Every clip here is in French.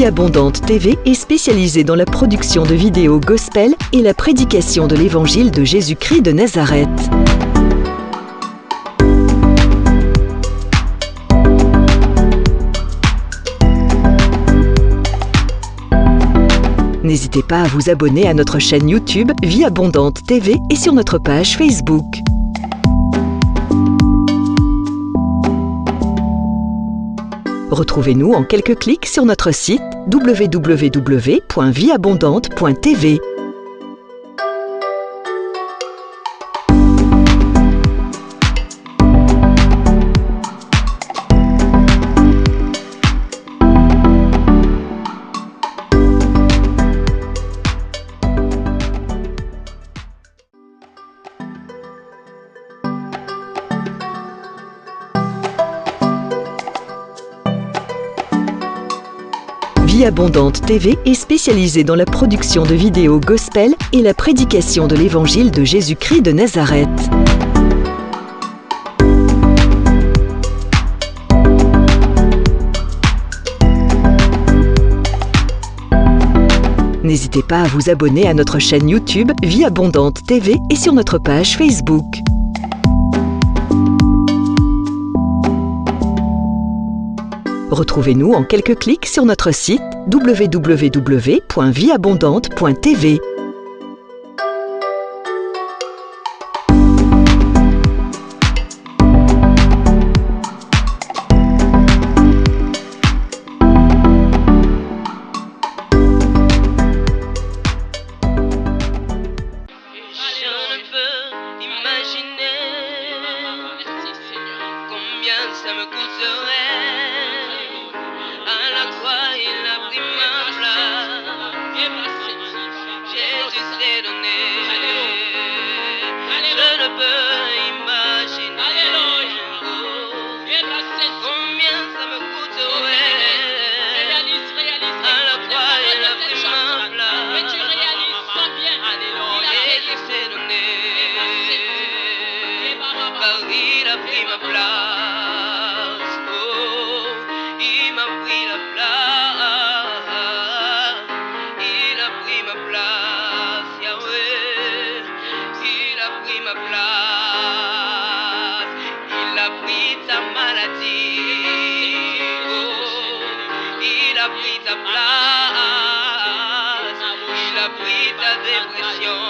Vie Abondante TV est spécialisée dans la production de vidéos gospel et la prédication de l'évangile de Jésus-Christ de Nazareth. N'hésitez pas à vous abonner à notre chaîne YouTube Vie Abondante TV et sur notre page Facebook. Retrouvez-nous en quelques clics sur notre site www.vieabondante.tv. Vie Abondante TV est spécialisée dans la production de vidéos gospel et la prédication de l'évangile de Jésus-Christ de Nazareth. N'hésitez pas à vous abonner à notre chaîne YouTube Vie Abondante TV et sur notre page Facebook. Retrouvez-nous en quelques clics sur notre site www.vieabondante.tv. Ça me coûterait à la croix, il a pris ma place. Jésus s'est donné. Je ne peux imaginer combien ça me coûterait. À la croix, il a pris ma place. Jésus s'est donné. Car il a pris ma place. Il a pris ta place, il a pris ta dépression,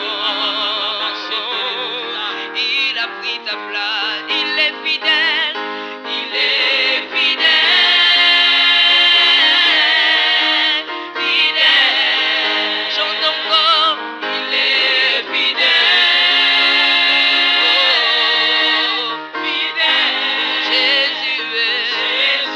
il a pris ta place, il est fidèle, il est fidèle, fidèle, chante encore, il est fidèle, fidèle, Jésus est fidèle.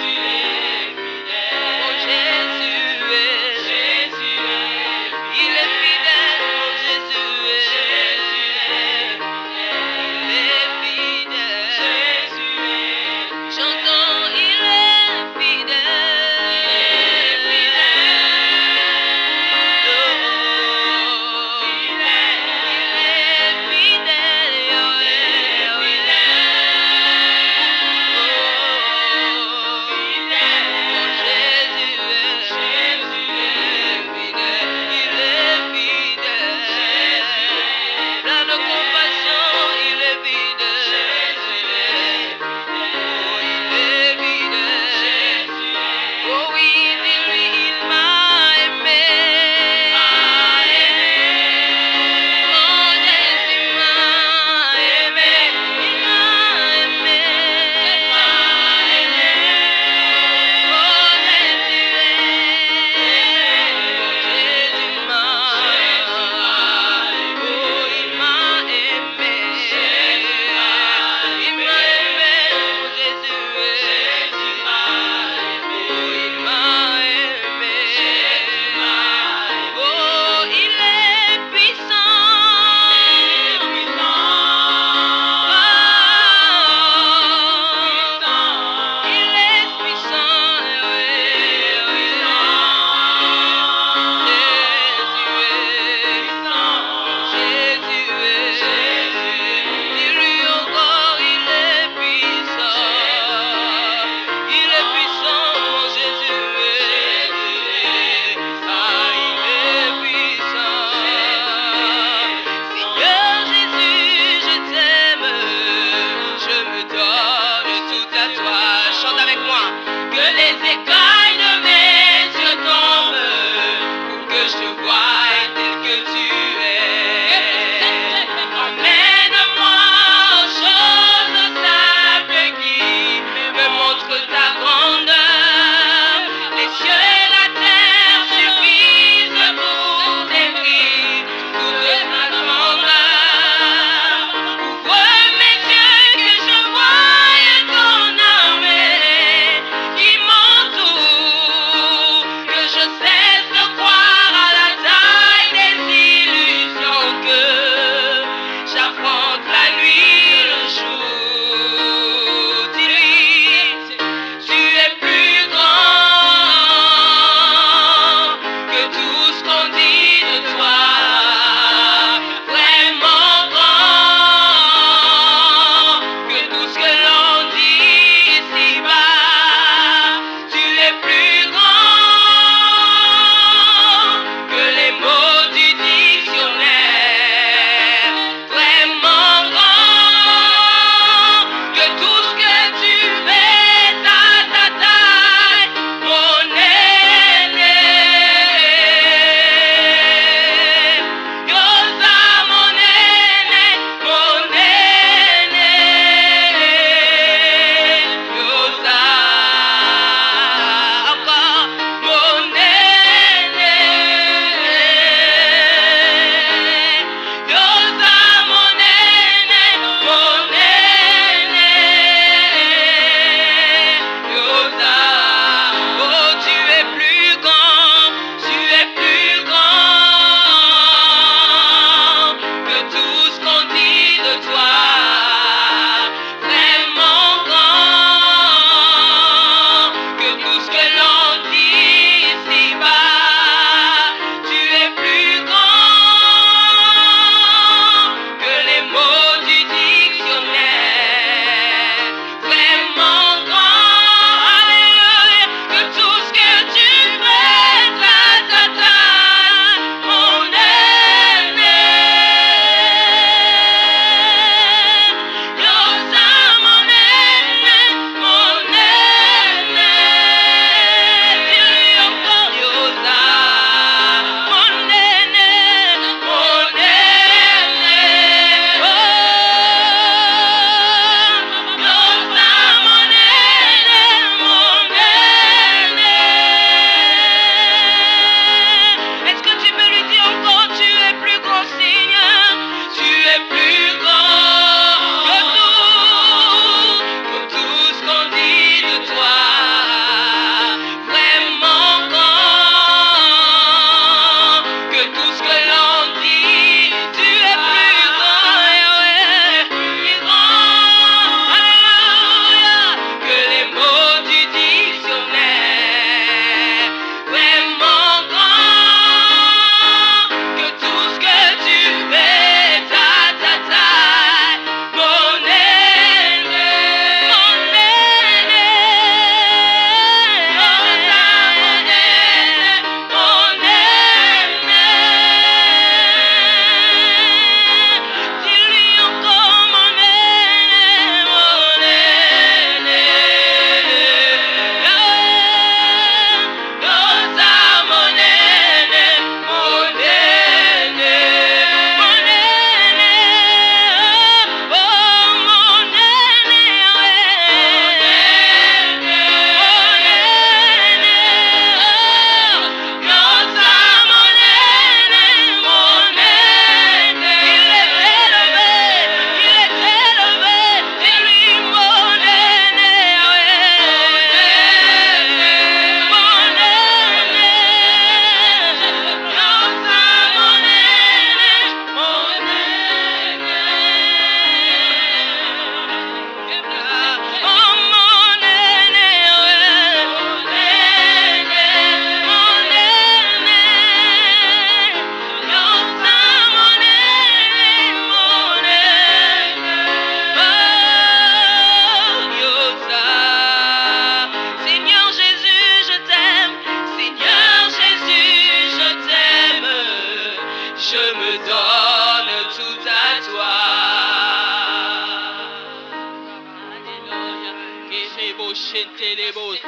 shentelebos.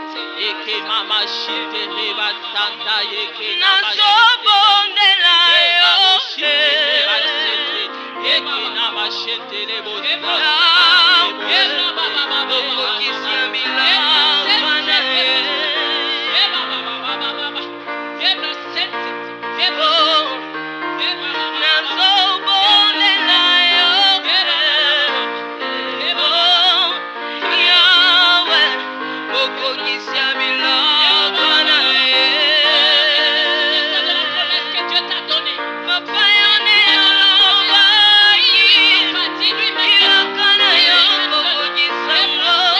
Eke mama shenteleba santa eke mama nazobondela yo eke nama shentelebos. okokisa bilamba na ye nazobondela yo yawe okokisa bilamba na ye papa yone alobaki ilaka na yo okokisa ngo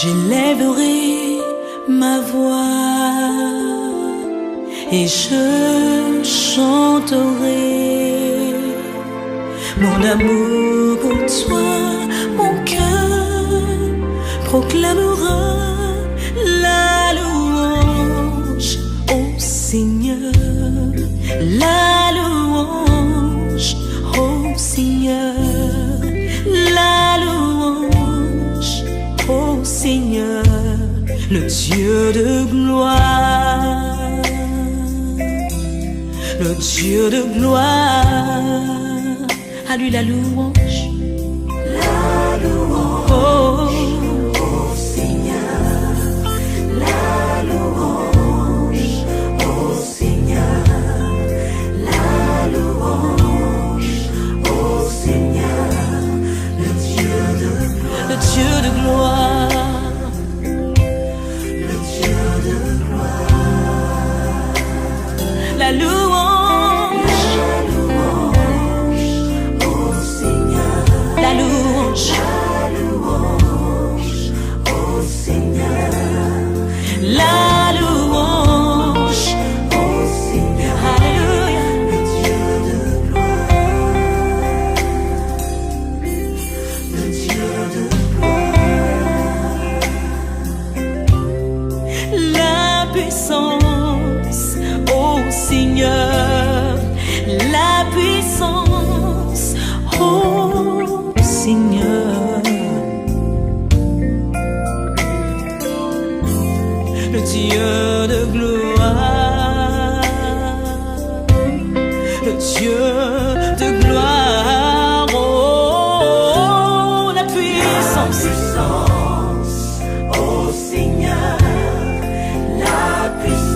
J'élèverai ma voix et je chanterai mon amour pour toi. Mon cœur proclamera la louange au Seigneur, la louange au Seigneur, la louange au Seigneur, le Dieu de gloire, le Dieu de gloire. À lui la louange, oh, au Seigneur, la louange au Seigneur, la louange au Seigneur, le Dieu de gloire, le Dieu de gloire, le Dieu de gloire, la louange, la louange au Seigneur, la louange au Seigneur, alléluia, le Dieu de gloire, le Dieu de gloire, la puissance au Seigneur, la puissance au Seigneur, le Dieu de gloire, le Dieu de gloire, oh, la puissance au Seigneur, la puissance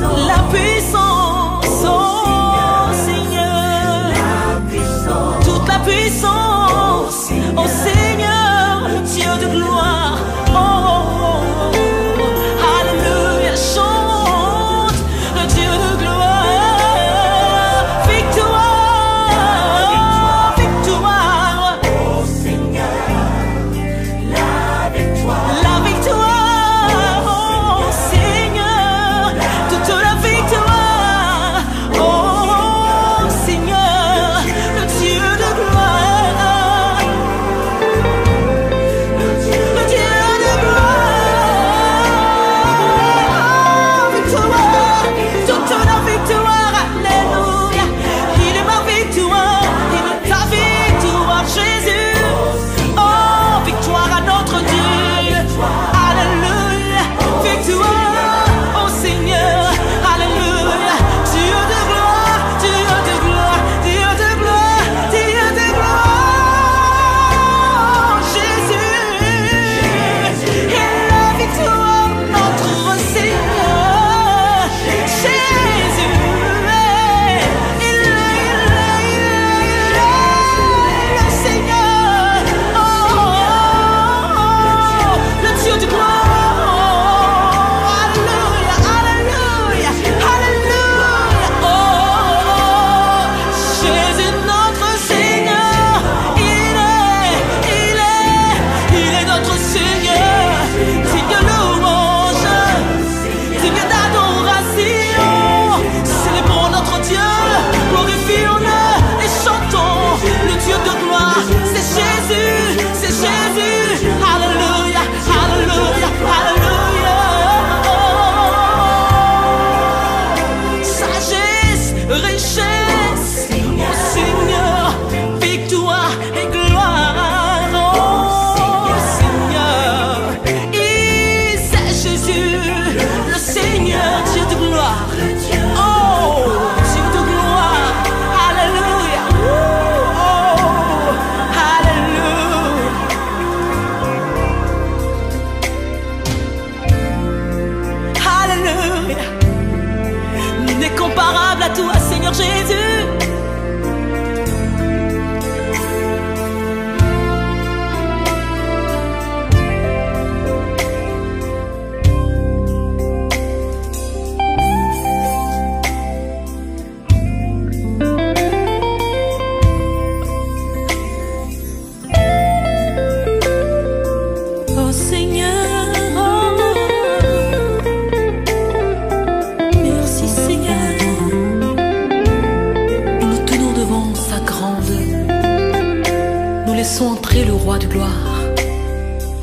roi de gloire,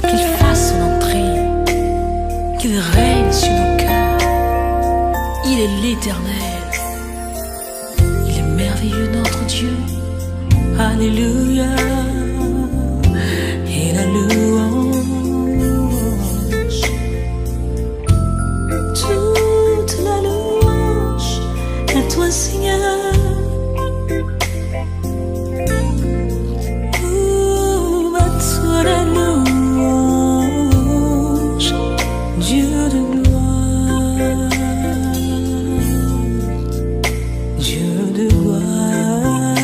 qu'il fasse son entrée, qu'il règne sur nos cœurs. Il est l'Éternel, il est merveilleux notre Dieu. Alléluia, et la louange, toute la louange à toi Seigneur. La louange, Dieu de gloire, Dieu de gloire,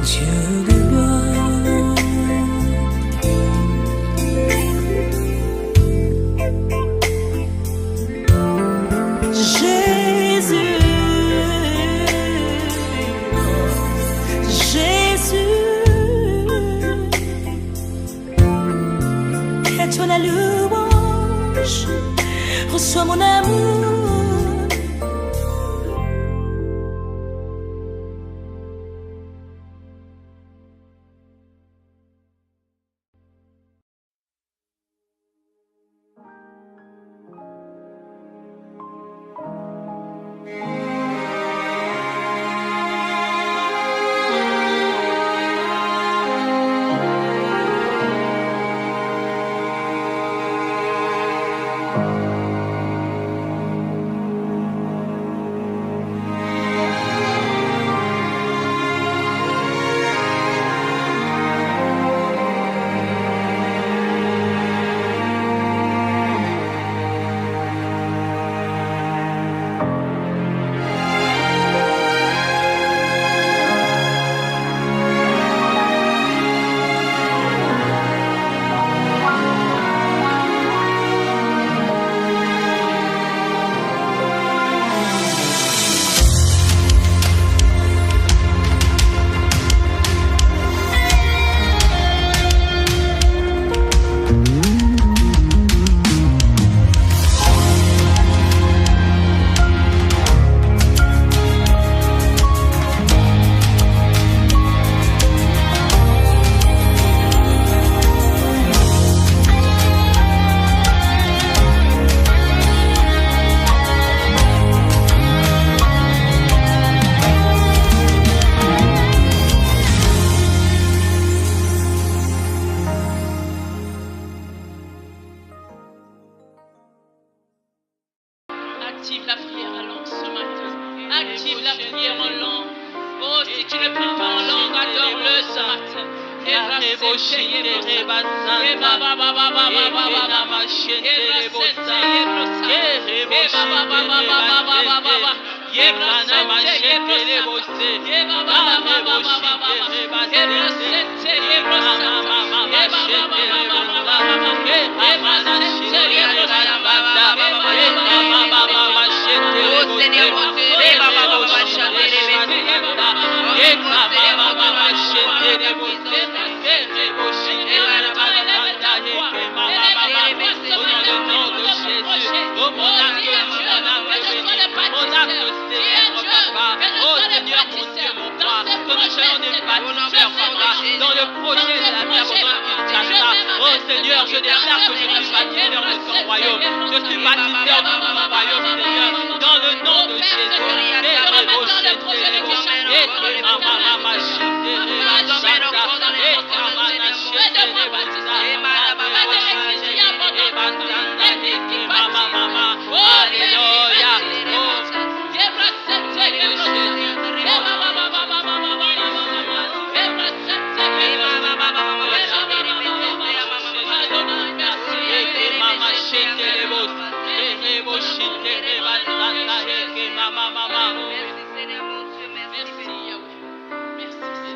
Dieu de gloire. Jésus, Jésus, à toi la louange, reçois mon amour. Active la prière en langue ce matin. Active la prière en langue. Oh, si tu ne pries pas en langue, adore-le ce matin. Dans le projet de la vie abondante, oh Seigneur, je déclare que je suis bâtisseur de ton royaume. Je suis bâtisseur de ton royaume, Seigneur, dans le nom de Jésus. Merci.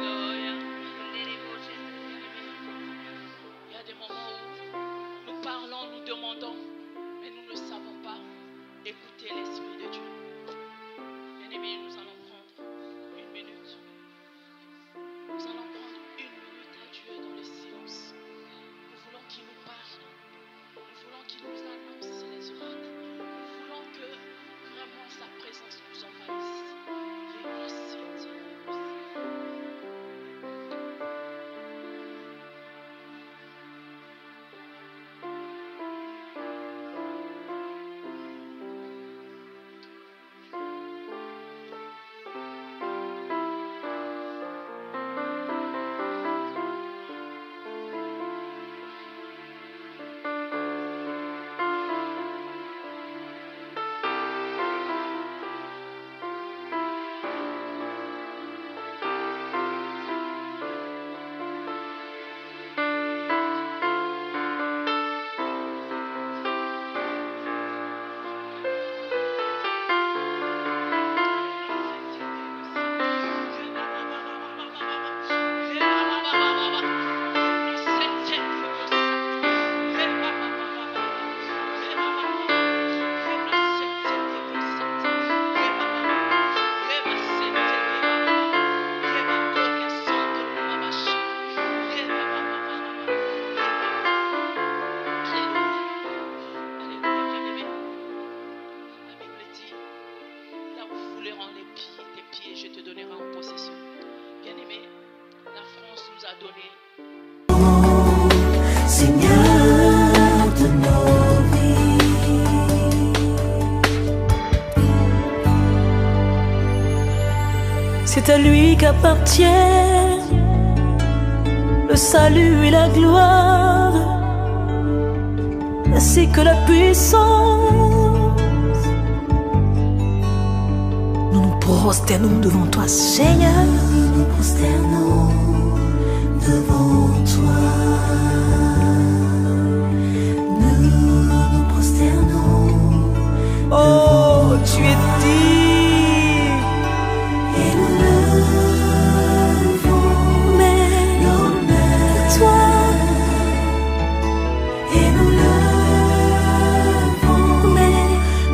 Seigneur de nos vies. C'est à lui qu'appartient le salut et la gloire, ainsi que la puissance. Nous nous prosternons devant toi, Seigneur. Nous nous prosternons devant toi. Nous nous prosternons. Oh, tu es digne. Et nous levons nos mains, Toi, et nous levons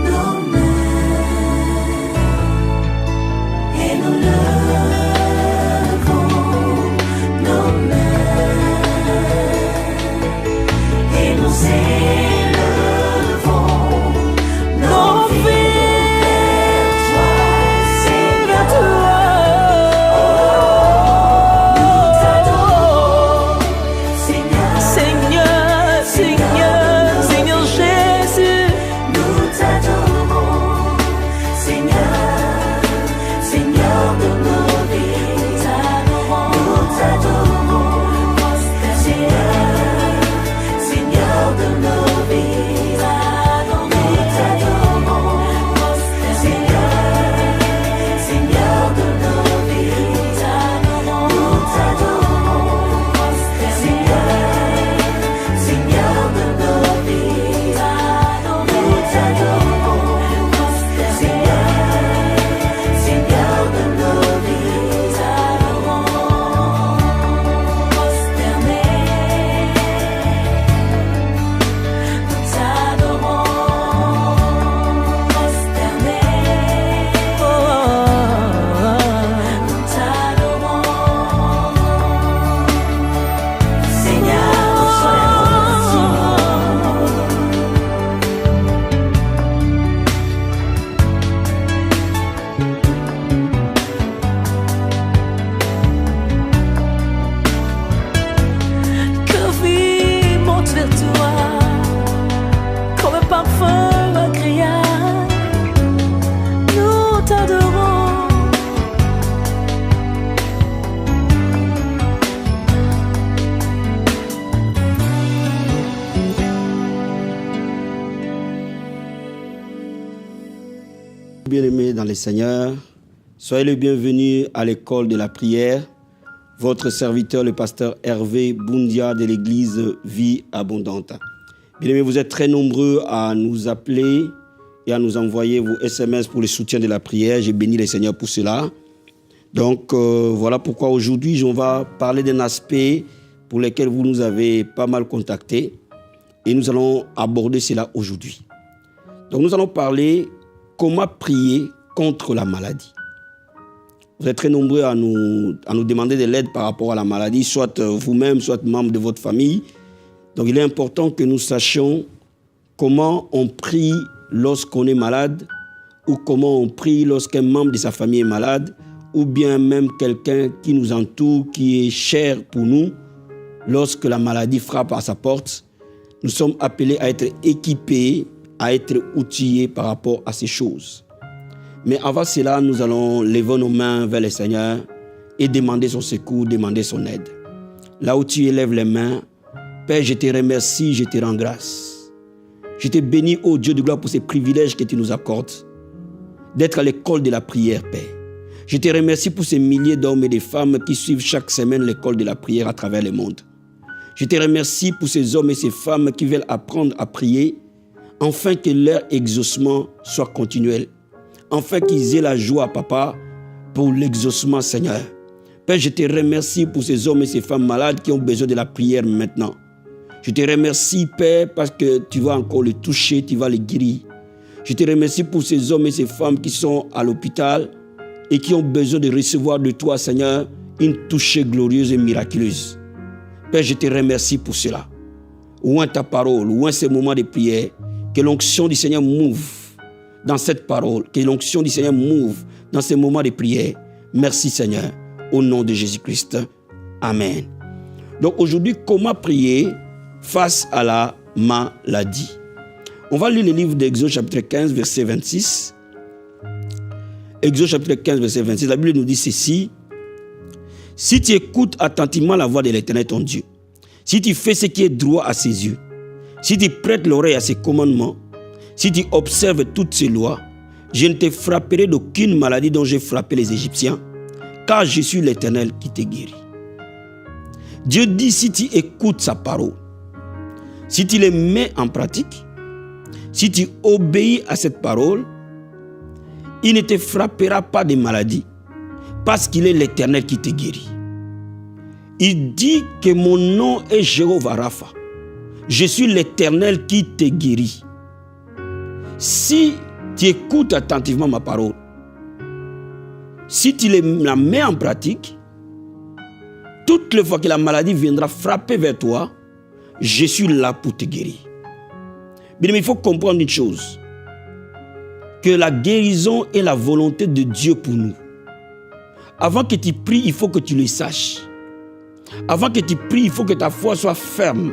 nos mains, et nous levons nos mains, et nous élevons nos vies vers toi, Seigneur. Nous t'adorons, Seigneur. Seigneur, Seigneur, Seigneur Jésus. Nous t'adorons, Seigneur, Seigneur de nos vies. Nous t'adorons, Seigneur, Seigneur de nos vies. Nous t'adorons, Seigneur, Seigneur de nos vies. Nous t'adorons, Seigneur, Seigneur de nos vies. Nous t'adorons, Seigneur, Seigneur de nos vies. Nous t'adorons, prosternés. Nous t'adorons, Seigneur, sois Que vie monte vers toi comme un parfum agréable. Nous t'adorons. Bien-aimés dans le Seigneur, soyez le bienvenu à l'école de la prière. Votre serviteur, le pasteur Hervé Boundia de l'église Vie Abondante. Bien-aimés, vous êtes très nombreux à nous appeler et à nous envoyer vos SMS pour le soutien de la prière. J'ai béni le Seigneur pour cela. Donc, voilà pourquoi aujourd'hui, on va parler d'un aspect pour lequel vous nous avez pas mal contactés. Et nous allons aborder cela aujourd'hui. Donc, nous allons parler comment prier contre la maladie. Vous êtes très nombreux à nous demander de l'aide par rapport à la maladie, soit vous-même, soit membre de votre famille. Donc, il est important que nous sachions comment on prie lorsqu'on est malade, ou comment on prie lorsqu'un membre de sa famille est malade, ou bien même quelqu'un qui nous entoure, qui est cher pour nous, lorsque la maladie frappe à sa porte. Nous sommes appelés à être équipés, à être outillés par rapport à ces choses. Mais avant cela, nous allons lever nos mains vers le Seigneur et demander son secours, demander son aide. Là où tu élèves les mains, Père, je te remercie, je te rends grâce. Je te bénis, ô Dieu de gloire, pour ces privilèges que tu nous accordes, d'être à l'école de la prière, Père. Je te remercie pour ces milliers d'hommes et de femmes qui suivent chaque semaine l'école de la prière à travers le monde. Je te remercie pour ces hommes et ces femmes qui veulent apprendre à prier, afin que leur exaucement soit continuel. Afin qu'ils aient la joie, Papa, pour l'exaucement, Seigneur. Père, je te remercie pour ces hommes et ces femmes malades qui ont besoin de la prière maintenant. Je te remercie, Père, parce que tu vas encore les toucher, tu vas les guérir. Je te remercie pour ces hommes et ces femmes qui sont à l'hôpital et qui ont besoin de recevoir de toi, Seigneur, une touchée glorieuse et miraculeuse. Père, je te remercie pour cela. Ouvre ta parole, ouvre ces moments de prière, que l'onction du Seigneur move dans cette parole, que l'onction du Seigneur move dans ces moments de prière. Merci Seigneur, au nom de Jésus-Christ. Amen. Donc aujourd'hui, comment prier face à la maladie. On va lire le livre d'Exode chapitre 15, verset 26. Exode chapitre 15, verset 26. La Bible nous dit ceci. Si tu écoutes attentivement la voix de l'Éternel ton Dieu, si tu fais ce qui est droit à ses yeux, si tu prêtes l'oreille à ses commandements, si tu observes toutes ses lois, je ne te frapperai d'aucune maladie dont j'ai frappé les Égyptiens, car je suis l'Éternel qui te guérit. Dieu dit, si tu écoutes sa parole, si tu les mets en pratique, si tu obéis à cette parole, il ne te frappera pas de maladie, parce qu'il est l'Éternel qui te guérit. Il dit que mon nom est Jéhovah Rapha. Je suis l'Éternel qui te guérit. Si tu écoutes attentivement ma parole, si tu la mets en pratique, toutes les fois que la maladie viendra frapper vers toi, je suis là pour te guérir. Bien, mais il faut comprendre une chose, que la guérison est la volonté de Dieu pour nous. Avant que tu pries, il faut que tu le saches. Avant que tu pries, il faut que ta foi soit ferme.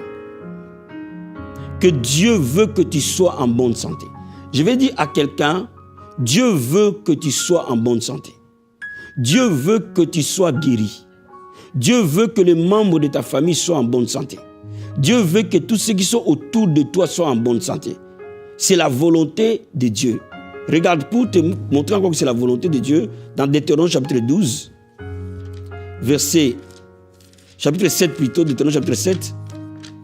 Que Dieu veut que tu sois en bonne santé. Je vais dire à quelqu'un, Dieu veut que tu sois en bonne santé. Dieu veut que tu sois guéri. Dieu veut que les membres de ta famille soient en bonne santé. Dieu veut que tous ceux qui sont autour de toi soient en bonne santé. C'est la volonté de Dieu. Regarde, pour te montrer encore que c'est la volonté de Dieu, dans Deutéronome chapitre 12, chapitre 7 plutôt, Deutéronome chapitre 7,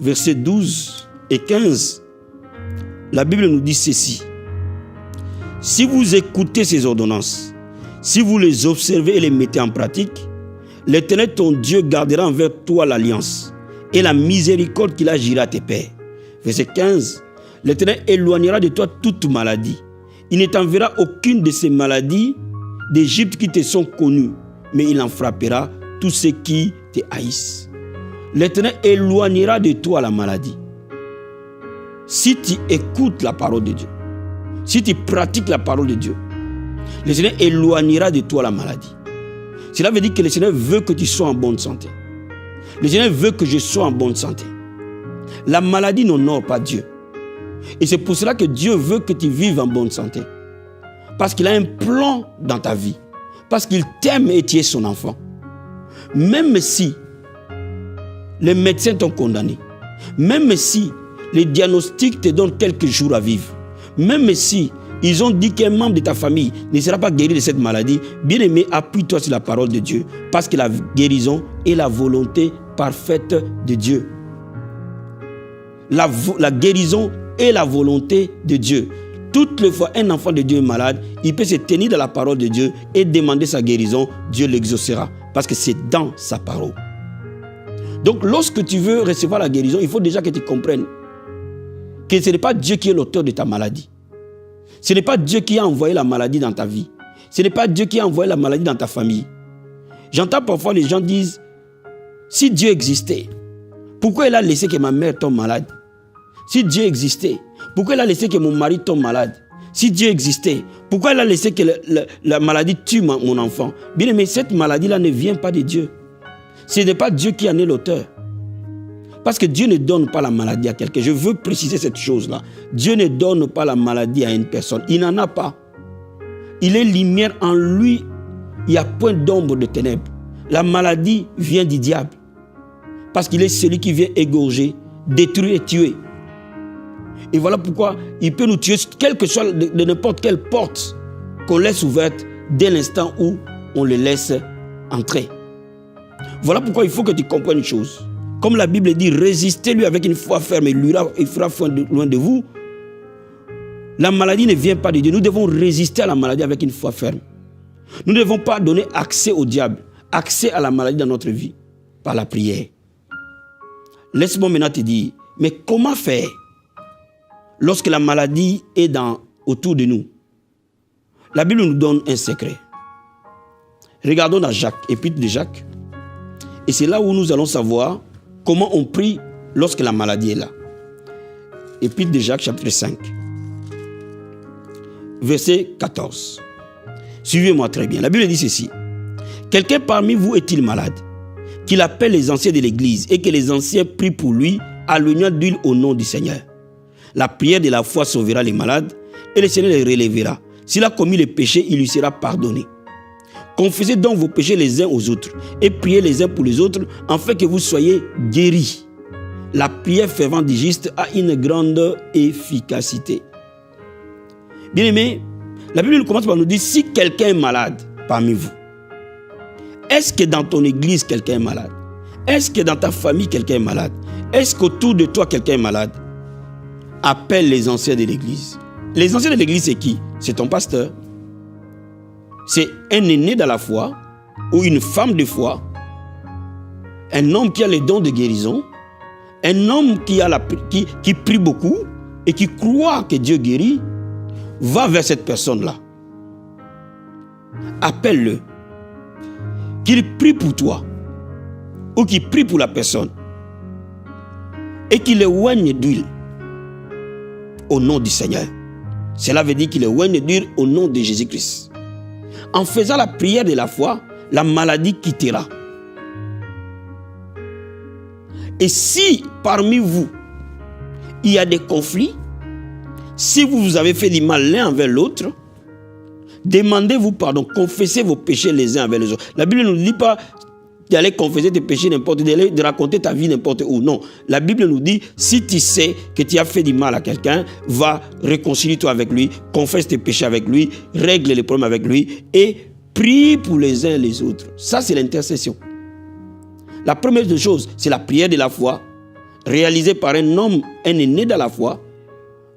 versets 12 et 15, la Bible nous dit ceci. Si vous écoutez ces ordonnances, si vous les observez et les mettez en pratique, l'Éternel ton Dieu gardera envers toi l'alliance et la miséricorde qu'il agira à tes pères. Verset 15, l'Éternel éloignera de toi toute maladie. Il ne t'enverra aucune de ces maladies d'Égypte qui te sont connues, mais il en frappera tous ceux qui te haïssent. L'Éternel éloignera de toi la maladie. Si tu écoutes la parole de Dieu, si tu pratiques la parole de Dieu, le Seigneur éloignera de toi la maladie. Cela veut dire que le Seigneur veut que tu sois en bonne santé. Le Seigneur veut que je sois en bonne santé. La maladie n'honore pas Dieu. Et c'est pour cela que Dieu veut que tu vives en bonne santé. Parce qu'il a un plan dans ta vie. Parce qu'il t'aime et tu es son enfant. Même si les médecins t'ont condamné, même si les diagnostics te donnent quelques jours à vivre, même si ils ont dit qu'un membre de ta famille ne sera pas guéri de cette maladie, bien aimé, appuie-toi sur la parole de Dieu, parce que la guérison est la volonté parfaite de Dieu. La guérison est la volonté de Dieu. Toutes les fois un enfant de Dieu est malade, il peut se tenir dans la parole de Dieu et demander sa guérison, Dieu l'exaucera, parce que c'est dans sa parole. Donc lorsque tu veux recevoir la guérison, il faut déjà que tu comprennes que ce n'est pas Dieu qui est l'auteur de ta maladie. Ce n'est pas Dieu qui a envoyé la maladie dans ta vie. Ce n'est pas Dieu qui a envoyé la maladie dans ta famille. J'entends parfois les gens disent, si Dieu existait, pourquoi il a laissé que ma mère tombe malade? Si Dieu existait, pourquoi il a laissé que mon mari tombe malade? Si Dieu existait, pourquoi il a laissé que la maladie tue mon enfant? Bien aimé, cette maladie-là ne vient pas de Dieu. Ce n'est pas Dieu qui en est l'auteur. Parce que Dieu ne donne pas la maladie à quelqu'un. Je veux préciser cette chose-là. Dieu ne donne pas la maladie à une personne. Il n'en a pas. Il est lumière en lui. Il n'y a point d'ombre de ténèbres. La maladie vient du diable. Parce qu'il est celui qui vient égorger, détruire et tuer. Et voilà pourquoi il peut nous tuer, quelle que soit de n'importe quelle porte qu'on laisse ouverte dès l'instant où on le laisse entrer. Voilà pourquoi il faut que tu comprennes une chose. Comme la Bible dit, résistez-lui avec une foi ferme et il fera foi loin de vous. La maladie ne vient pas de Dieu. Nous devons résister à la maladie avec une foi ferme. Nous ne devons pas donner accès au diable, accès à la maladie dans notre vie, par la prière. Laisse-moi maintenant te dire, mais comment faire lorsque la maladie est autour de nous? La Bible nous donne un secret. Regardons dans Jacques, épître de Jacques. Et c'est là où nous allons savoir comment on prie lorsque la maladie est là. Épître de Jacques, chapitre 5. Verset 14. Suivez-moi très bien. La Bible dit ceci. Quelqu'un parmi vous est-il malade? Qu'il appelle les anciens de l'église et que les anciens prient pour lui à l'oignon d'huile au nom du Seigneur. La prière de la foi sauvera les malades et le Seigneur les relèvera. S'il a commis le péché, il lui sera pardonné. Confessez donc vos péchés les uns aux autres et priez les uns pour les autres afin que vous soyez guéris. La prière fervente du juste a une grande efficacité. Bien-aimés, la Bible commence par nous dire si quelqu'un est malade parmi vous, est-ce que dans ton église quelqu'un est malade? Est-ce que dans ta famille quelqu'un est malade? Est-ce qu'autour de toi quelqu'un est malade? Appelle les anciens de l'église. Les anciens de l'église, c'est qui? C'est ton pasteur. C'est un aîné dans la foi ou une femme de foi, un homme qui a les dons de guérison, un homme qui prie beaucoup et qui croit que Dieu guérit. Va vers cette personne-là. Appelle-le. Qu'il prie pour toi ou qu'il prie pour la personne et qu'il éloigne d'huile au nom du Seigneur. Cela veut dire qu'il éloigne d'huile au nom de Jésus-Christ. En faisant la prière de la foi, la maladie quittera. Et si parmi vous, il y a des conflits, si vous avez fait du mal l'un envers l'autre, demandez-vous pardon, confessez vos péchés les uns envers les autres. La Bible ne nous dit pas d'aller confesser tes péchés n'importe où, de raconter ta vie n'importe où. Non, la Bible nous dit, si tu sais que tu as fait du mal à quelqu'un, va, réconcilie-toi avec lui, confesse tes péchés avec lui, règle les problèmes avec lui et prie pour les uns et les autres. Ça, c'est l'intercession. La première des choses, c'est la prière de la foi, réalisée par un homme, un aîné dans la foi,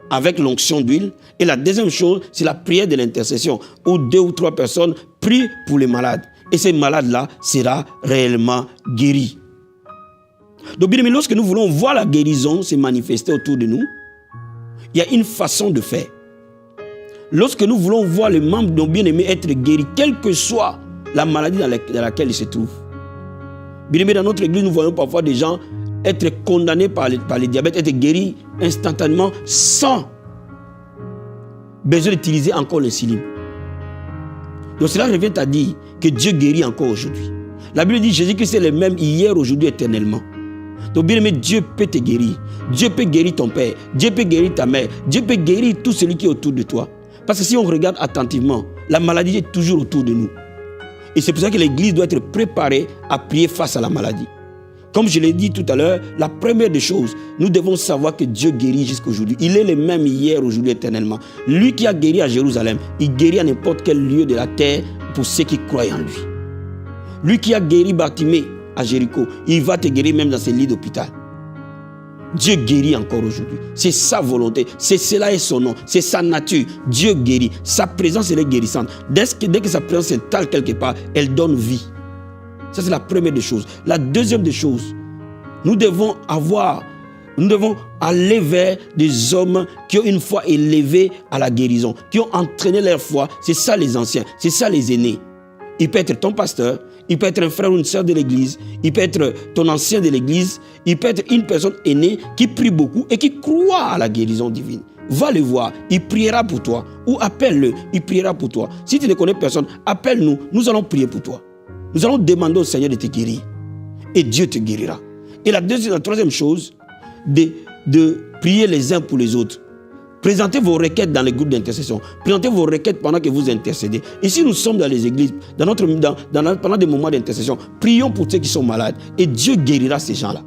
avec l'onction d'huile. Et la deuxième chose, c'est la prière de l'intercession, où 2 ou 3 personnes prient pour les malades. Et ces malades-là seront réellement guéris. Donc, bien aimé, lorsque nous voulons voir la guérison se manifester autour de nous, il y a une façon de faire. Lorsque nous voulons voir les membres de nos bien-aimés être guéris, quelle que soit la maladie dans laquelle ils se trouvent. Bien aimé, dans notre église, nous voyons parfois des gens être condamnés par le diabète, être guéris instantanément sans besoin d'utiliser encore l'insuline. Donc cela revient à dire que Dieu guérit encore aujourd'hui. La Bible dit Jésus-Christ est le même hier, aujourd'hui, éternellement. Donc bien aimé, Dieu peut te guérir. Dieu peut guérir ton père. Dieu peut guérir ta mère. Dieu peut guérir tout celui qui est autour de toi. Parce que si on regarde attentivement, la maladie est toujours autour de nous. Et c'est pour ça que l'église doit être préparée à prier face à la maladie. Comme je l'ai dit tout à l'heure, la première des choses, nous devons savoir que Dieu guérit jusqu'aujourd'hui. Il est le même hier, aujourd'hui, éternellement. Lui qui a guéri à Jérusalem, il guérit à n'importe quel lieu de la terre pour ceux qui croient en lui. Lui qui a guéri Bartimée à Jéricho, il va te guérir même dans ses lits d'hôpital. Dieu guérit encore aujourd'hui. C'est sa volonté. Cela est son nom. C'est sa nature. Dieu guérit. Sa présence, elle est guérissante. Dès que sa présence s'installe quelque part, elle donne vie. Ça, c'est la première des choses. La deuxième des choses, nous devons aller vers des hommes qui ont une foi élevée à la guérison, qui ont entraîné leur foi. C'est ça les anciens, c'est ça les aînés. Il peut être ton pasteur, il peut être un frère ou une sœur de l'église, il peut être ton ancien de l'église, il peut être une personne aînée qui prie beaucoup et qui croit à la guérison divine. Va le voir, il priera pour toi. Ou appelle-le, il priera pour toi. Si tu ne connais personne, appelle-nous, nous allons prier pour toi. Nous allons demander au Seigneur de te guérir. Et Dieu te guérira. Et la troisième chose, de prier les uns pour les autres. Présentez vos requêtes dans les groupes d'intercession. Présentez vos requêtes pendant que vous intercédez. Et si nous sommes dans les églises, pendant des moments d'intercession, prions pour ceux qui sont malades. Et Dieu guérira ces gens-là.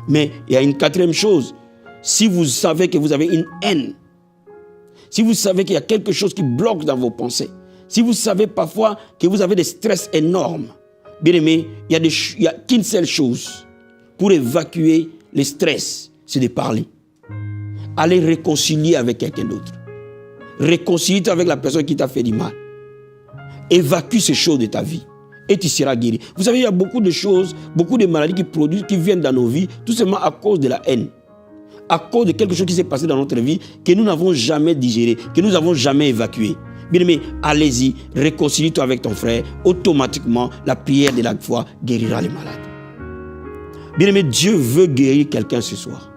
Mais il y a une quatrième chose. Si vous savez que vous avez une haine, si vous savez qu'il y a quelque chose qui bloque dans vos pensées, si vous savez parfois que vous avez des stress énormes, bien aimé, il n'y a qu'une seule chose pour évacuer les stress, c'est de parler. Allez réconcilier avec quelqu'un d'autre. Réconcilie-toi avec la personne qui t'a fait du mal. Évacue ces choses de ta vie et tu seras guéri. Vous savez, il y a beaucoup de choses, beaucoup de maladies qui viennent dans nos vies, tout simplement à cause de la haine. À cause de quelque chose qui s'est passé dans notre vie que nous n'avons jamais digéré, que nous n'avons jamais évacué. Bien-aimé, allez-y, réconcilie-toi avec ton frère. Automatiquement, la prière de la foi guérira les malades. Bien-aimé, Dieu veut guérir quelqu'un ce soir.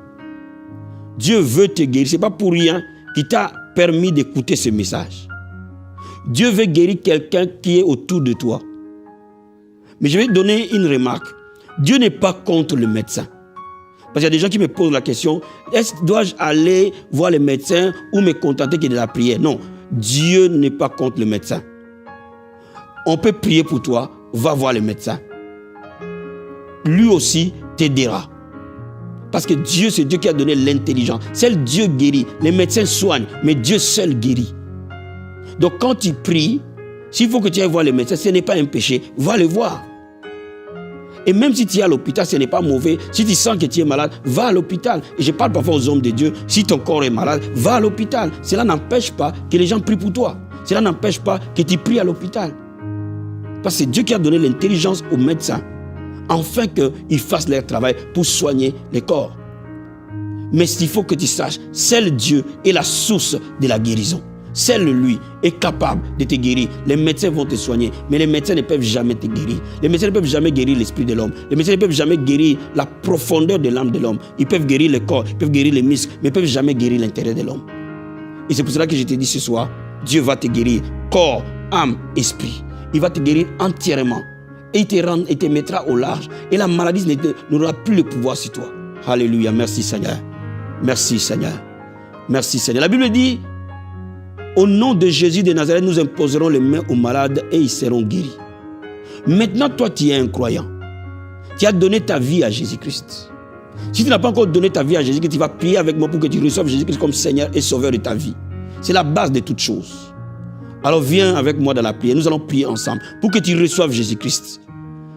Dieu veut te guérir. Ce n'est pas pour rien qu'il t'a permis d'écouter ce message. Dieu veut guérir quelqu'un qui est autour de toi. Mais je vais te donner une remarque. Dieu n'est pas contre le médecin. Parce qu'il y a des gens qui me posent la question, dois-je aller voir les médecins ou me contenter que de la prière? Non, Dieu n'est pas contre le médecin. On peut prier pour toi, va voir le médecin. Lui aussi t'aidera. Parce que Dieu, c'est Dieu qui a donné l'intelligence. Seul Dieu guérit. Les médecins soignent, mais Dieu seul guérit. Donc quand tu pries, s'il faut que tu ailles voir le médecin, ce n'est pas un péché, va le voir. Et même si tu es à l'hôpital, ce n'est pas mauvais. Si tu sens que tu es malade, va à l'hôpital. Et je parle parfois aux hommes de Dieu, si ton corps est malade, va à l'hôpital. Cela n'empêche pas que les gens prient pour toi. Cela n'empêche pas que tu pries à l'hôpital. Parce que c'est Dieu qui a donné l'intelligence aux médecins, afin qu'ils fassent leur travail pour soigner les corps. Mais il faut que tu saches, seul Dieu est la source de la guérison. Seul lui est capable de te guérir. Les médecins vont te soigner, mais les médecins ne peuvent jamais te guérir. Les médecins ne peuvent jamais guérir l'esprit de l'homme. Les médecins ne peuvent jamais guérir la profondeur de l'âme de l'homme. Ils peuvent guérir le corps, ils peuvent guérir les muscles, mais ils ne peuvent jamais guérir l'intérieur de l'homme. Et c'est pour cela que je te dis ce soir, Dieu va te guérir corps, âme, esprit. Il va te guérir entièrement. Et il te mettra au large. Et la maladie n'aura plus le pouvoir sur toi. Alléluia. Merci Seigneur. Merci Seigneur. Merci Seigneur. La Bible dit, au nom de Jésus de Nazareth, nous imposerons les mains aux malades et ils seront guéris. Maintenant, toi, tu es un croyant. Tu as donné ta vie à Jésus-Christ. Si tu n'as pas encore donné ta vie à Jésus-Christ, tu vas prier avec moi pour que tu reçoives Jésus-Christ comme Seigneur et Sauveur de ta vie. C'est la base de toutes choses. Alors viens avec moi dans la prière. Nous allons prier ensemble pour que tu reçoives Jésus-Christ.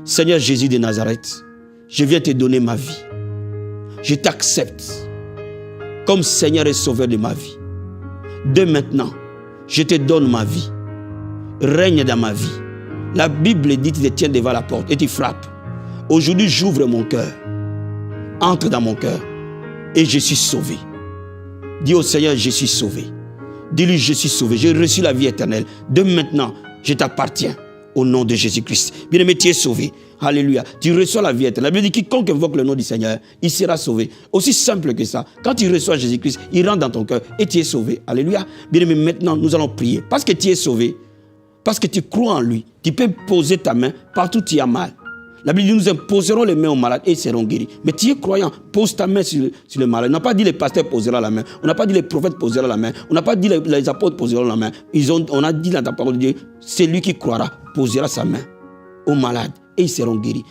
Seigneur Jésus de Nazareth, je viens te donner ma vie. Je t'accepte comme Seigneur et Sauveur de ma vie. Dès maintenant, je te donne ma vie. Règne dans ma vie. La Bible dit, tu te tiens devant la porte et tu frappes. Aujourd'hui, j'ouvre mon cœur. Entre dans mon cœur et je suis sauvé. Dis au Seigneur, je suis sauvé. Dis-lui, je suis sauvé. J'ai reçu la vie éternelle. De maintenant, je t'appartiens au nom de Jésus-Christ. Bien-aimé, tu es sauvé. Alléluia. Tu reçois la vie éternelle. La Bible dit, quiconque invoque le nom du Seigneur, il sera sauvé. Aussi simple que ça. Quand tu reçois Jésus-Christ, il rentre dans ton cœur et tu es sauvé. Alléluia. Bien-aimé, maintenant, nous allons prier. Parce que tu es sauvé, parce que tu crois en lui, tu peux poser ta main partout où tu as mal. La Bible dit, nous imposerons les mains aux malades et ils seront guéris. Mais tu es croyant, pose ta main sur le malade. On n'a pas dit les pasteurs poseront la main. On n'a pas dit les prophètes poseront la main. On n'a pas dit les apôtres poseront la main. On a dit dans ta parole de Dieu, c'est lui qui croira, posera sa main aux malades et ils seront guéris.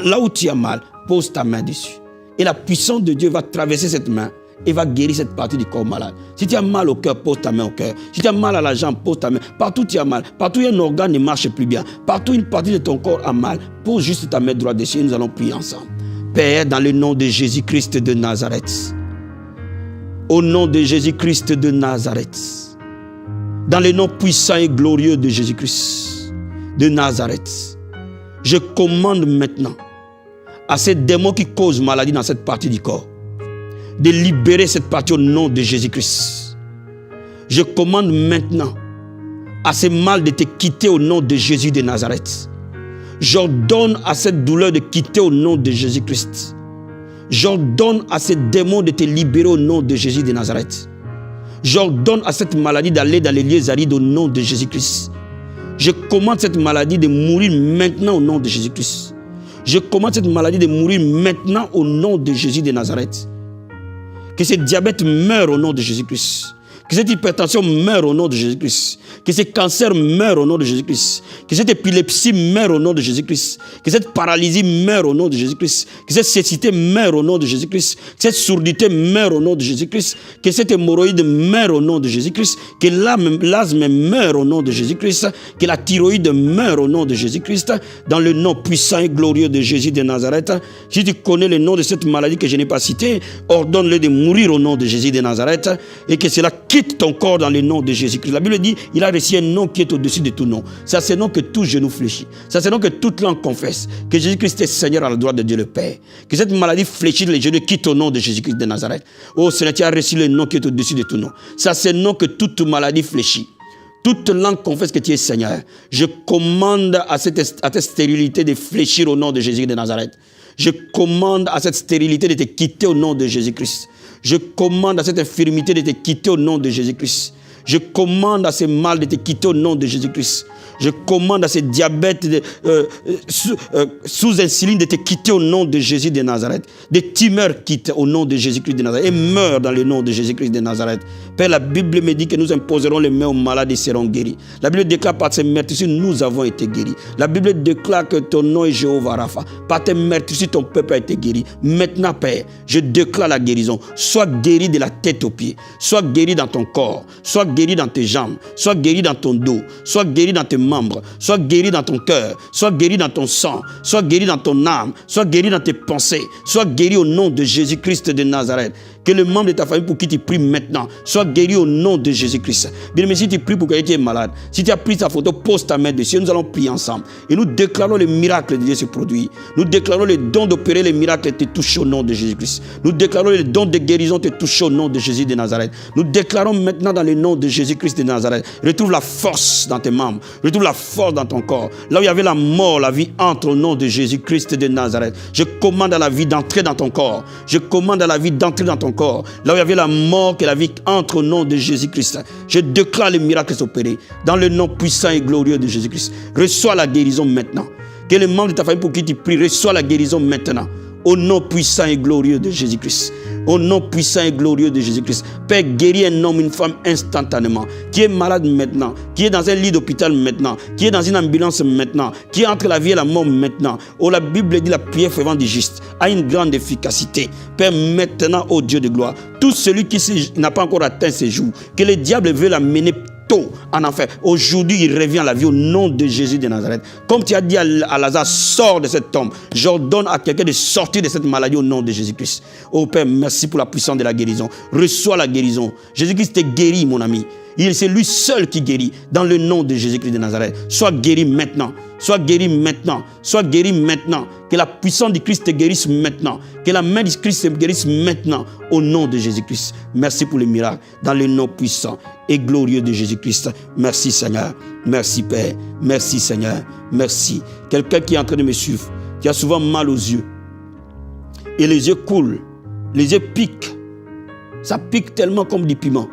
Là où tu as mal, pose ta main dessus. Et la puissance de Dieu va traverser cette main et va guérir cette partie du corps malade. Si tu as mal au cœur, pose ta main au cœur. Si tu as mal à la jambe, pose ta main. Partout où tu as mal, partout où un organe ne marche plus bien, partout où une partie de ton corps a mal, pose juste ta main droite dessus et nous allons prier ensemble. Père, dans le nom de Jésus-Christ de Nazareth, au nom de Jésus-Christ de Nazareth, dans le nom puissant et glorieux de Jésus-Christ de Nazareth, je commande maintenant à ces démons qui causent maladie dans cette partie du corps de libérer cette partie au nom de Jésus-Christ. Je commande maintenant à ces mal de te quitter au nom de Jésus de Nazareth. J'ordonne à cette douleur de quitter au nom de Jésus-Christ. J'ordonne à ces démons de te libérer au nom de Jésus de Nazareth. J'ordonne à cette maladie d'aller dans les lieux arides au nom de Jésus-Christ. Je commande cette maladie de mourir maintenant au nom de Jésus-Christ. Je commande cette maladie de mourir maintenant au nom de Jésus de Nazareth. Que ce diabète meure au nom de Jésus-Christ. Que cette hypertension meure au nom de Jésus-Christ. Que ce cancer meure au nom de Jésus-Christ. Que cette épilepsie meure au nom de Jésus-Christ. Que cette paralysie meure au nom de Jésus-Christ. Que cette cécité meure au nom de Jésus-Christ. Que cette surdité meure au nom de Jésus-Christ. Que cette hémorroïde meure au nom de Jésus-Christ. Que l'asthme meure au nom de Jésus-Christ. Que la thyroïde meure au nom de Jésus-Christ. Dans le nom puissant et glorieux de Jésus de Nazareth. Si tu connais le nom de cette maladie que je n'ai pas citée, ordonne-le de mourir au nom de Jésus de Nazareth. Et que cela quitte ton corps dans le nom de Jésus-Christ. La Bible dit, il a reçu un nom qui est au-dessus de tout nom. C'est à ce nom que tout genou fléchit. C'est à ce nom que toute langue confesse que Jésus-Christ est Seigneur à la droite de Dieu le Père. Que cette maladie fléchit les genoux quitte au nom de Jésus-Christ de Nazareth. Oh Seigneur, tu as reçu le nom qui est au-dessus de tout nom. C'est à ce nom que toute maladie fléchit. Toute langue confesse que tu es Seigneur. Je commande à cette stérilité de fléchir au nom de Jésus de Nazareth. Je commande à cette stérilité de te quitter au nom de Jésus-Christ. Je commande à cette infirmité de te quitter au nom de Jésus-Christ. Je commande à ces mal de te quitter au nom de Jésus-Christ. Je commande à ces diabètes sous insuline de te quitter au nom de Jésus de Nazareth. Des tumeurs quittent au nom de Jésus-Christ de Nazareth et meurent dans le nom de Jésus-Christ de Nazareth. Père, la Bible me dit que nous imposerons les mains aux malades et seront guéris. La Bible déclare par ces meurtrissures, nous avons été guéris. La Bible déclare que ton nom est Jéhovah Rapha. Par tes meurtrissures, ton peuple a été guéri. Maintenant, Père, je déclare la guérison. Sois guéri de la tête aux pieds. Sois guéri dans ton corps. Sois guéri dans tes jambes. Sois guéri dans ton dos. Sois guéri dans tes membres. Sois guéri dans ton cœur. Sois guéri dans ton sang. Sois guéri dans ton âme. Sois guéri dans tes pensées. Sois guéri au nom de Jésus-Christ de Nazareth. Que le membre de ta famille pour qui tu pries maintenant soit guéri au nom de Jésus-Christ. Bien aimé, si tu pries pour quelqu'un qui est malade, si tu as pris ta photo, pose ta main dessus. Nous allons prier ensemble. Et nous déclarons le miracle de Dieu se produire. Nous déclarons le don d'opérer les miracles te toucher au nom de Jésus-Christ. Nous déclarons le don de guérison te toucher au nom de Jésus de Nazareth. Nous déclarons maintenant dans le nom de Jésus-Christ de Nazareth. Retrouve la force dans tes membres. Retrouve la force dans ton corps. Là où il y avait la mort, la vie entre au nom de Jésus-Christ de Nazareth. Je commande à la vie d'entrer dans ton corps. Je commande à la vie d'entrer dans ton corps. Là où il y avait la mort, que la vie entre au nom de Jésus-Christ. Je déclare les miracles s'opérer dans le nom puissant et glorieux de Jésus-Christ. Reçois la guérison maintenant. Que les membres de ta famille pour qui tu pries reçois la guérison maintenant. Au nom puissant et glorieux de Jésus-Christ. Au nom puissant et glorieux de Jésus-Christ. Père, guéris un homme, une femme instantanément. Qui est malade maintenant. Qui est dans un lit d'hôpital maintenant. Qui est dans une ambulance maintenant. Qui est entre la vie et la mort maintenant. Oh, la Bible dit la prière fervente du juste a une grande efficacité. Père, maintenant, ô Dieu de gloire, tout celui qui n'a pas encore atteint ses jours, que le diable veut l'amener en enfer. Aujourd'hui, il revient à la vie au nom de Jésus de Nazareth. Comme tu as dit à Lazare, sors de cette tombe. J'ordonne à quelqu'un de sortir de cette maladie au nom de Jésus-Christ. Oh Père, merci pour la puissance de la guérison. Reçois la guérison. Jésus-Christ te guérit, mon ami. C'est lui seul qui guérit dans le nom de Jésus-Christ de Nazareth. Sois guéri maintenant. Sois guéri maintenant. Sois guéri maintenant. Que la puissance du Christ te guérisse maintenant. Que la main du Christ te guérisse maintenant au nom de Jésus-Christ. Merci pour les miracles dans le nom puissant et glorieux de Jésus-Christ. Merci Seigneur. Merci Père. Merci Seigneur. Merci. Quelqu'un qui est en train de me suivre, qui a souvent mal aux yeux. Et les yeux coulent. Les yeux piquent. Ça pique tellement comme du piment.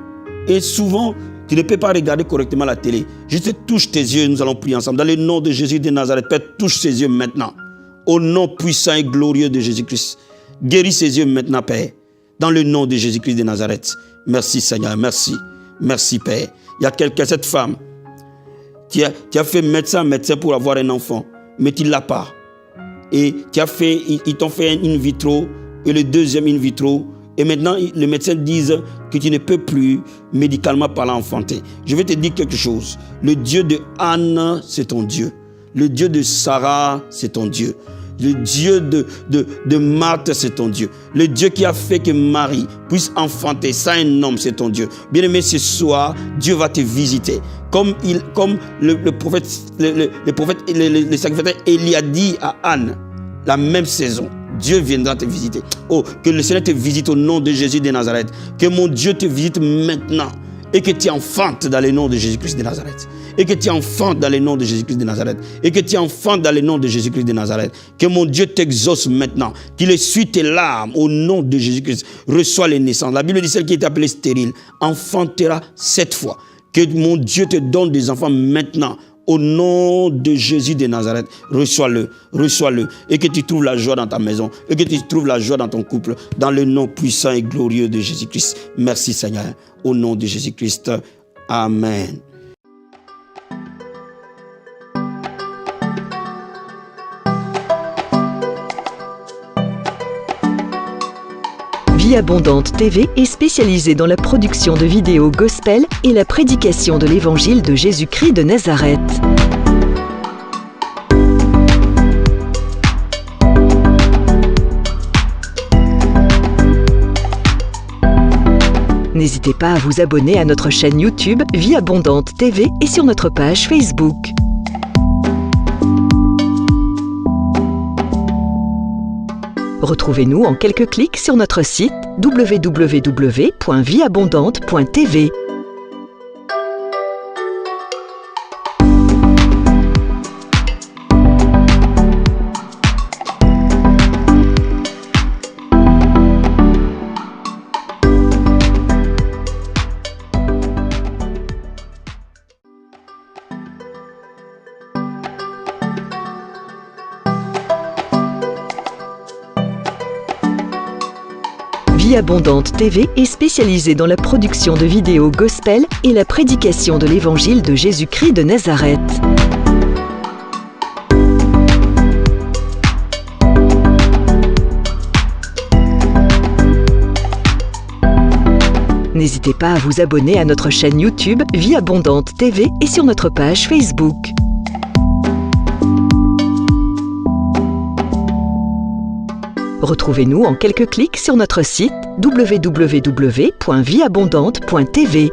Et souvent, tu ne peux pas regarder correctement la télé. Juste touche tes yeux et nous allons prier ensemble. Dans le nom de Jésus de Nazareth, Père, touche ses yeux maintenant. Au nom puissant et glorieux de Jésus-Christ. Guéris ses yeux maintenant, Père. Dans le nom de Jésus-Christ de Nazareth. Merci Seigneur, merci. Merci Père. Il y a quelqu'un, cette femme, qui a fait médecin pour avoir un enfant, mais tu ne l'as pas. Et ils t'ont fait un in vitro, et le deuxième in vitro, et maintenant, les médecins disent que tu ne peux plus, médicalement parlant, enfanter. Je vais te dire quelque chose. Le Dieu de Anne, c'est ton Dieu. Le Dieu de Sarah, c'est ton Dieu. Le Dieu de Marthe, c'est ton Dieu. Le Dieu qui a fait que Marie puisse enfanter sans un homme, c'est ton Dieu. Bien-aimé, ce soir, Dieu va te visiter. Comme le prophète, le sacrificateur Élie a dit à Anne, la même saison. Dieu viendra te visiter. Oh, que le Seigneur te visite au nom de Jésus de Nazareth. Que mon Dieu te visite maintenant. Et que tu enfantes dans le nom de Jésus-Christ de Nazareth. Et que tu enfantes dans le nom de Jésus-Christ de Nazareth. Et que tu enfantes dans le nom de Jésus-Christ de Nazareth. Que mon Dieu t'exauce maintenant. Qu'il essuie tes larmes au nom de Jésus-Christ. Reçois les naissances. La Bible dit celle qui est appelée stérile enfantera 7 fois. Que mon Dieu te donne des enfants maintenant. Au nom de Jésus de Nazareth, reçois-le, reçois-le. Et que tu trouves la joie dans ta maison. Et que tu trouves la joie dans ton couple. Dans le nom puissant et glorieux de Jésus-Christ. Merci Seigneur. Au nom de Jésus-Christ. Amen. Vie Abondante TV est spécialisée dans la production de vidéos gospel et la prédication de l'évangile de Jésus-Christ de Nazareth. N'hésitez pas à vous abonner à notre chaîne YouTube Vie Abondante TV et sur notre page Facebook. Retrouvez-nous en quelques clics sur notre site www.vieabondante.tv. Vie Abondante TV est spécialisée dans la production de vidéos gospel et la prédication de l'évangile de Jésus-Christ de Nazareth. N'hésitez pas à vous abonner à notre chaîne YouTube Vie Abondante TV et sur notre page Facebook. Retrouvez-nous en quelques clics sur notre site www.vieabondante.tv.